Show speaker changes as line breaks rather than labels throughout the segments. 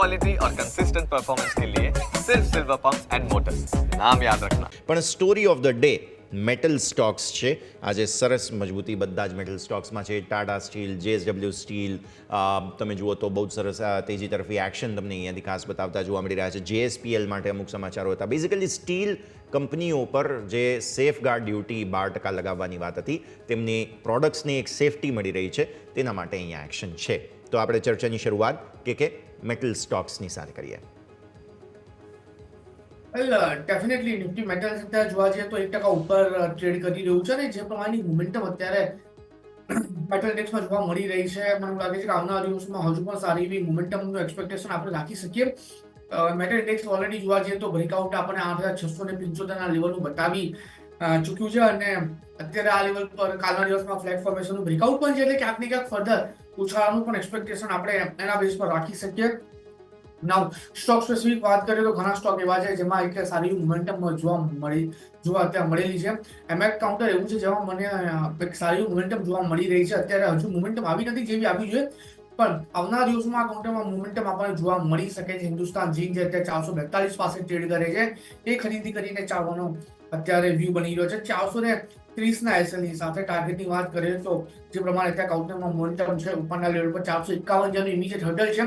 Quality और consistent performance के लिए सिर्फ सिल्वर पंप्स एंड मोटर्स, नाम याद रखना।
પણ story of the day metal stocks છે. આજે સરસ મજબૂતી બધા જ મેટલ સ્ટોક્સમાં છે. ટાટા સ્ટીલ, જેએસડબલ્યુ સ્ટીલ, તમે જુઓ તો બહુ જ સરસ તેજી તરફી એક્શન તમને અહીંયાથી ખાસ બતાવતા જોવા મળી રહ્યા છે. જેએસપીએલ માટે અમુક સમાચારો હતા. બેઝિકલી સ્ટીલ કંપનીઓ પર જે સેફગાર્ડ ડ્યુટી 12% લગાવવાની વાત હતી, તેમની પ્રોડક્ટ્સને એક સેફટી મળી રહી છે, તેના માટે અહીંયા એક્શન છે. તો આપણે ચર્ચાની શરૂઆત કે મેટલ સ્ટોક્સની સાથે કરીએ.
વેલ ડેફિનેટલી નિફ્ટી મેટલ્સ અત્યારે જોવા જઈએ તો 1% ઉપર ટ્રેડ કરી રહ્યું છે અને જે પ્રમાણેની મોમેન્ટમ અત્યારે મેટલ ઇન્ડેક્સમાં જોવા મળી રહી છે, મને લાગે છે કે આવનારા દિવસોમાં હજુ પણ સારી એવી મોમેન્ટમનું એક્સપેક્ટેશન આપણે રાખી શકીએ. મેટલ ઇન્ડેક્સ ઓલરેડી જોવા જઈએ તો બ્રેકઆઉટ આપણને 8675 લેવલનું બતાવી ચૂક્યું છે અને અત્યારે આ લેવલ પર કાલના દિવસમાં ફ્લેટ ફોર્મેશનનું બ્રેકઆઉટ પણ છે, એટલે ક્યાંક ને ક્યાંક ફર્ધર ઉછાળાનું પણ એક્સપેક્ટેશન આપણે એના બેઝ પર રાખી શકીએ. નાઉ સ્ટોક સ્પેસિફિક વાત કરીએ તો ઘણા સ્ટોક એવા છે જેમાં એક સારી મોમેન્ટમ જોવા અત્યારે મળેલી છે. એમેક કાઉન્ટર એવું છે જેમાં મને એક સારી મોમેન્ટમ જોવા મળી રહી છે. અત્યારે હજુ મોમેન્ટમ આવી નથી જેવી આવી જોઈએ, પણ આવનારા દિવસોમાં આ કાઉન્ટરમાં મોમેન્ટમ આપણને જોવા મળી શકે છે. હિન્દુસ્તાન ઝિંક જે અત્યારે 442 પાસે ટ્રેડ કરે છે, એ ખરીદી કરીને ચાલવાનો અત્યારે વ્યૂ બની રહ્યો છે. 430 એસએલની સાથે ટાર્ગેટની વાત કરીએ તો જે પ્રમાણે અત્યારે કાઉન્ટરમાં મોમેન્ટમ છે ઉપરના લેવલ પર 451 જેનું ઇમિડિયેટ હર્ડલ છે,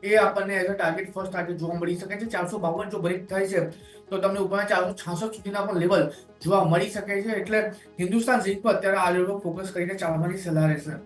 એ આપણને as a target first target જોવા મળી શકે છે. 452 જો બ્રેક થાય છે તો તમને ઉપરના 466 સુધીના પણ લેવલ જોવા મળી શકે છે. એટલે હિન્દુસ્તાન ઝિંક પર અત્યારે આ લેવલ પર ફોકસ કરીને ચાલવાની સલાહ રહેશે.